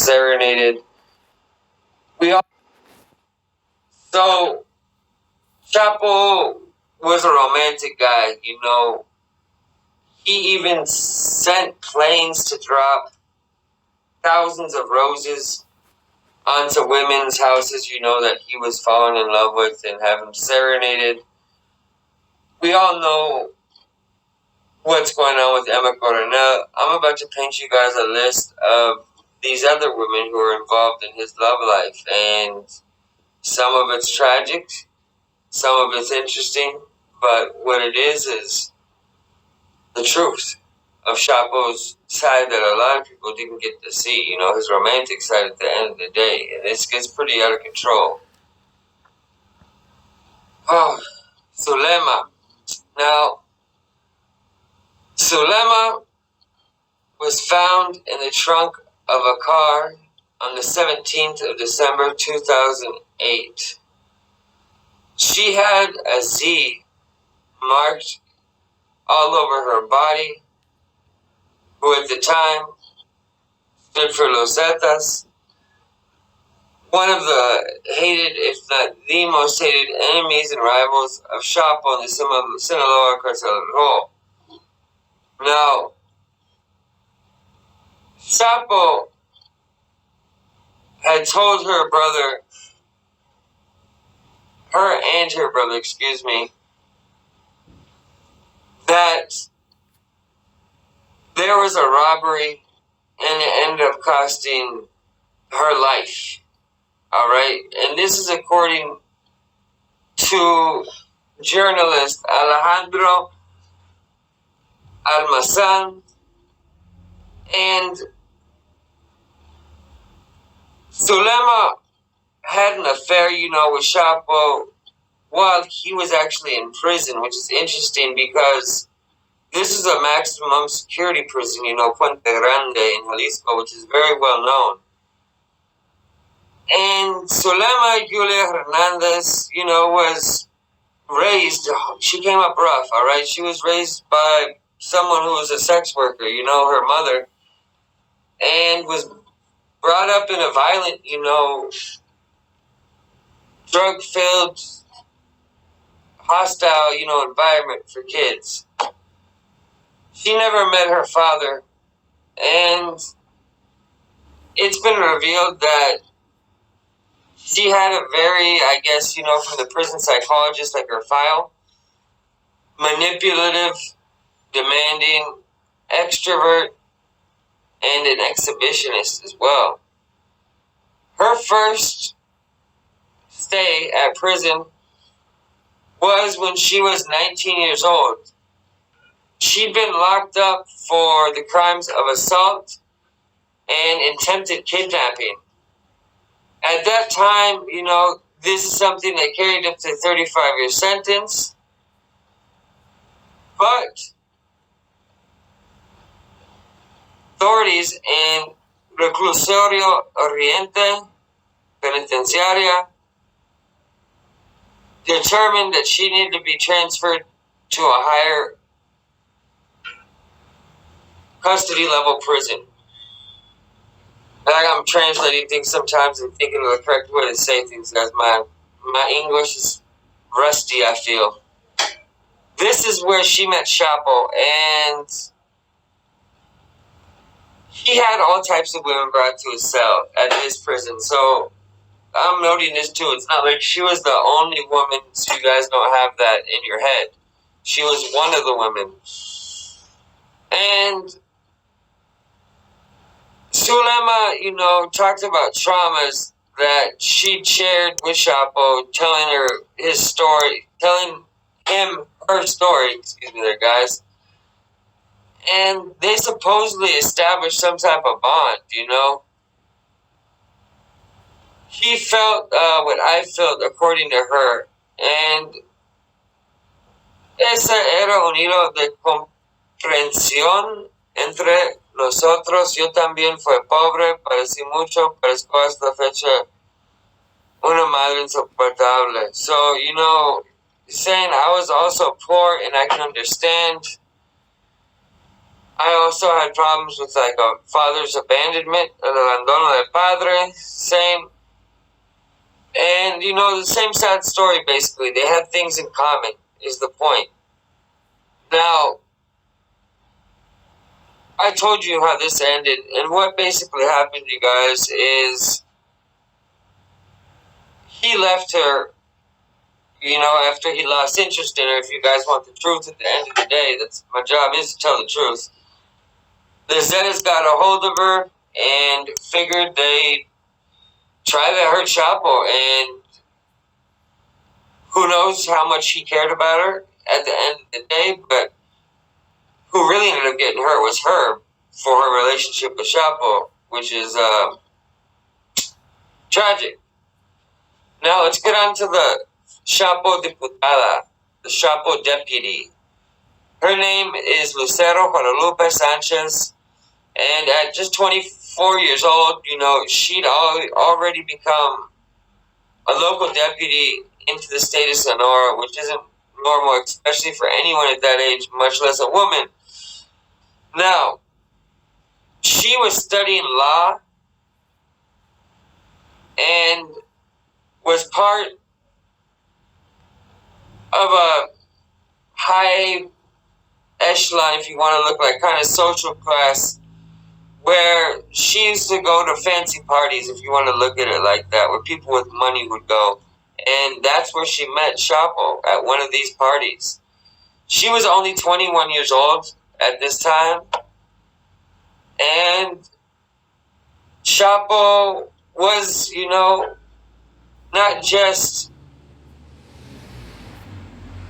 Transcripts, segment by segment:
serenaded. So Chapo was a romantic guy, you know. He even sent planes to drop thousands of roses onto women's houses, you know, that he was falling in love with and have them serenaded. We all know what's going on with Emma Coronel. I'm about to paint you guys a list of these other women who are involved in his love life, and some of it's tragic, some of it's interesting, but what it is the truth of Chapo's side that a lot of people didn't get to see, you know, his romantic side at the end of the day, and this gets pretty out of control. Oh, Sulema. Now, Sulema was found in the trunk of a car on the 17th of December 2008. She had a Z marked all over her body, who at the time stood for Los Zetas, one of the hated, if not the most hated enemies and rivals of Chapo in the Sinaloa cartel. Now, Chapo had told her and her brother, that there was a robbery and it ended up costing her life. All right? And this is according to journalist Alejandro Almazan. And Sulema had an affair, you know, with Chapo while he was actually in prison, which is interesting because this is a maximum security prison, you know, Puente Grande in Jalisco, which is very well known. And Sulema Julia Hernandez, you know, was raised, she came up rough, all right? She was raised by someone who was a sex worker, you know, her mother, and was brought up in a violent, you know, drug-filled, hostile, you know, environment for kids. She never met her father, and it's been revealed that she had a very, I guess, you know, from the prison psychologist, like her file, manipulative, demanding, extrovert, and an exhibitionist as well. Her first stay at prison was when she was 19 years old. She'd been locked up for the crimes of assault and attempted kidnapping. At that time, you know, this is something that carried up to a 35-year sentence. But authorities in Reclusorio Oriente Penitenciaria determined that she needed to be transferred to a higher custody level prison. Like, I'm translating things sometimes and thinking of the correct way to say things, guys. My English is rusty, I feel. This is where she met Chapo, and he had all types of women brought to his cell at his prison. So I'm noting this too. It's not like she was the only woman, so you guys don't have that in your head. She was one of the women. And Sulema, you know, talked about traumas that she shared with Chapo, telling him her story, there, guys. And they supposedly established some type of bond, you know. He felt what I felt, according to her, and ese era un hilo de comprensión entre nosotros. Yo también fui pobre, padecí mucho, parezco hasta la fecha una madre insoportable. So, you know, saying I was also poor and I can understand I also had problems with like a father's abandonment, el abandono del padre, same. And the same sad story basically. They had things in common, is the point. Now, I told you how this ended, and what basically happened, you guys, is he left her, after he lost interest in her. If you guys want the truth at the end of the day, that's my job is to tell the truth. The Zetas got a hold of her and figured they try to hurt Chapo, and who knows how much he cared about her at the end of the day, but who really ended up getting hurt was her for her relationship with Chapo, which is tragic. Now let's get on to the Chapo Diputada, the Chapo deputy. Her name is Lucero Guadalupe Sanchez, and at just 24 years old, she'd already become a local deputy into the state of Sonora, which isn't normal, especially for anyone at that age, much less a woman. Now, she was studying law and was part of a high echelon, if you want to look like, kind of social class, where she used to go to fancy parties, if you want to look at it like that, where people with money would go. And that's where she met Chapo, at one of these parties. She was only 21 years old at this time, and Chapo was, not just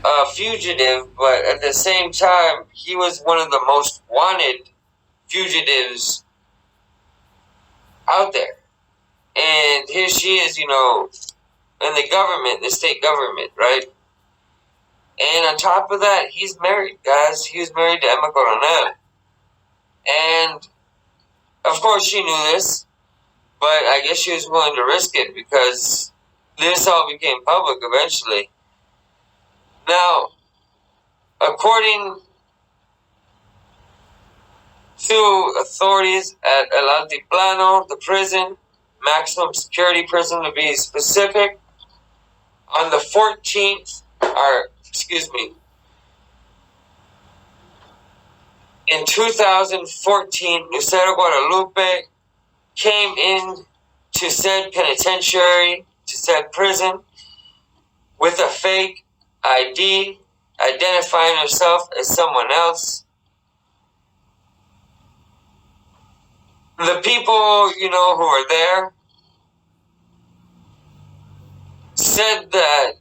a fugitive, but at the same time, he was one of the most wanted fugitives out there. And here she is, in the government, the state government, right? And on top of that, he's married, guys. He was married to Emma Coronel. And, of course, she knew this, but I guess she was willing to risk it because this all became public eventually. Now, according to authorities at El Altiplano, the prison, maximum security prison to be specific, on the 14th, in 2014, Lucero Guadalupe came in to said penitentiary, to said prison, with a fake ID, identifying herself as someone else. The people, who were there said that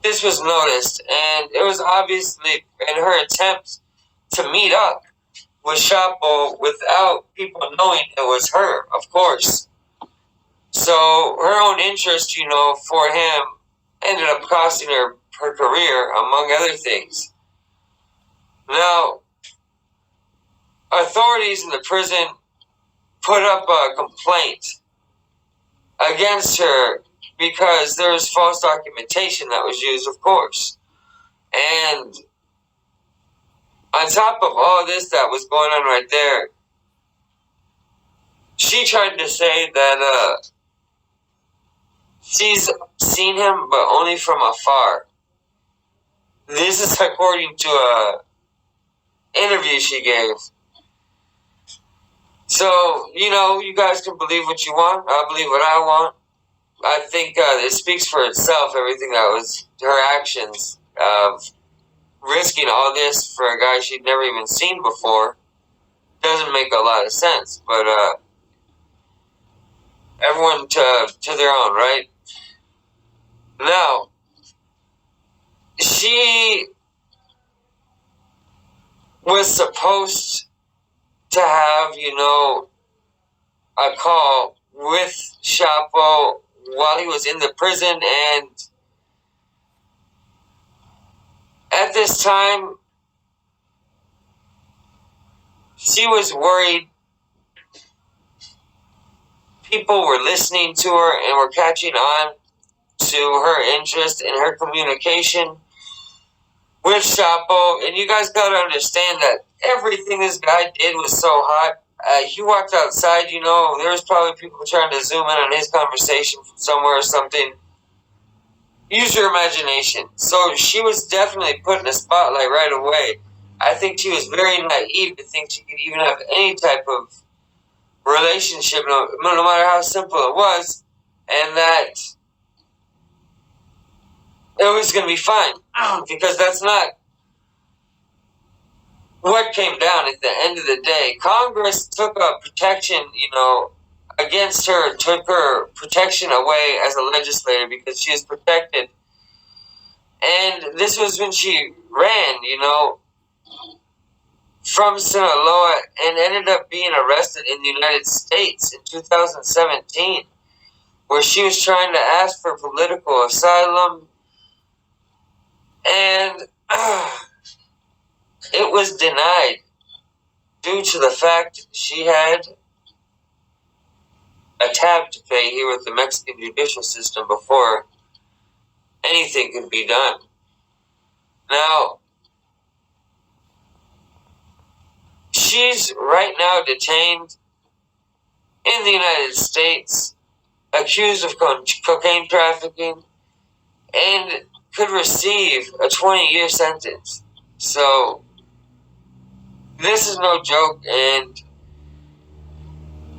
this was noticed, and it was obviously in her attempt to meet up with Chapo without people knowing it was her, of course. So her own interest, for him ended up costing her her career, among other things. Now, authorities in the prison put up a complaint against her because there was false documentation that was used, of course. And on top of all this that was going on right there, she tried to say that she's seen him, but only from afar. This is according to a interview she gave. So, you guys can believe what you want. I believe what I want. I think it speaks for itself, everything that was her actions of risking all this for a guy she'd never even seen before. Doesn't make a lot of sense, but everyone to their own, right? Now, she was supposed to have, a call with Chapo while he was in the prison, and at this time, she was worried people were listening to her and were catching on to her interest in her communication with Chapo, and you guys gotta understand that everything this guy did was so hot. He walked outside, you know, there was probably people trying to zoom in on his conversation from somewhere or something. Use your imagination. So she was definitely put in a spotlight right away. I think she was very naive to think she could even have any type of relationship, no matter how simple it was, and that it was going to be fine. Because that's not what came down at the end of the day. Congress took a protection, you know, against her, took her protection away as a legislator because she is protected. And this was when she ran, you know, from Sinaloa and ended up being arrested in the United States in 2017, where she was trying to ask for political asylum. And it was denied due to the fact she had a tab to pay here with the Mexican judicial system before anything could be done. Now, she's right now detained in the United States, accused of cocaine trafficking, and could receive a 20-year sentence. So, this is no joke, and,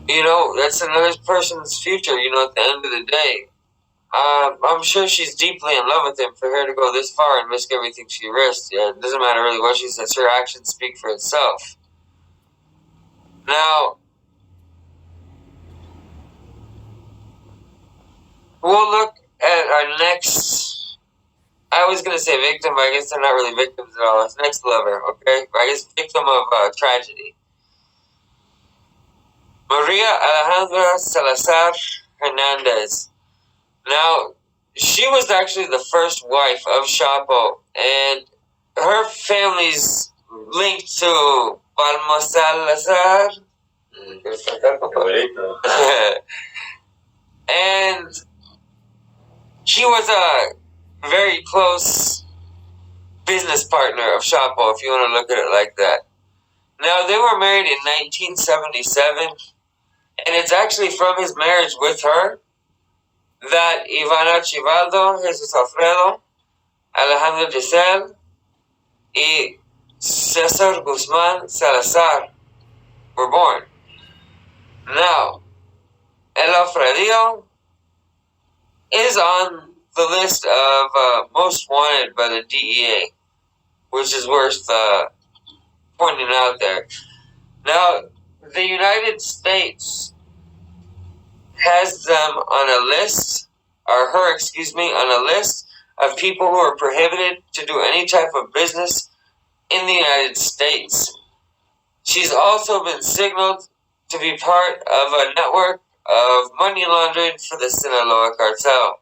you know, that's another person's future, you know, at the end of the day. I'm sure she's deeply in love with him for her to go this far and risk everything she risked. Yeah, it doesn't matter really what she says, her actions speak for itself. Now, we'll look at our next, I was going to say victim, but I guess they're not really victims at all. It's next lover, okay? I guess victim of tragedy. Maria Alejandra Salazar Hernandez. Now, she was actually the first wife of Chapo, and her family's linked to Palma Salazar. And he was a very close business partner of Chapo, if you want to look at it like that. Now, they were married in 1977, and it's actually from his marriage with her that Ivana Chivaldo, Jesus Alfredo, Alejandro Giselle, y Cesar Guzman Salazar were born. Now, El Alfredo is on the list of most wanted by the DEA, which is worth pointing out there. Now, the United States has them on a list, or her, on a list of people who are prohibited to do any type of business in the United States. She's also been signaled to be part of a network of money laundering for the Sinaloa cartel.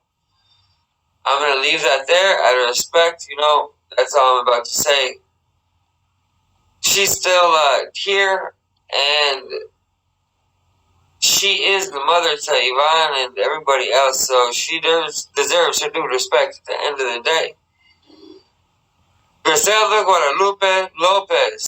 I'm going to leave that there out of respect, you know, that's all I'm about to say. She's still here, and she is the mother to Ivan and everybody else, so she deserves her due respect at the end of the day. Griselda Guadalupe Lopez.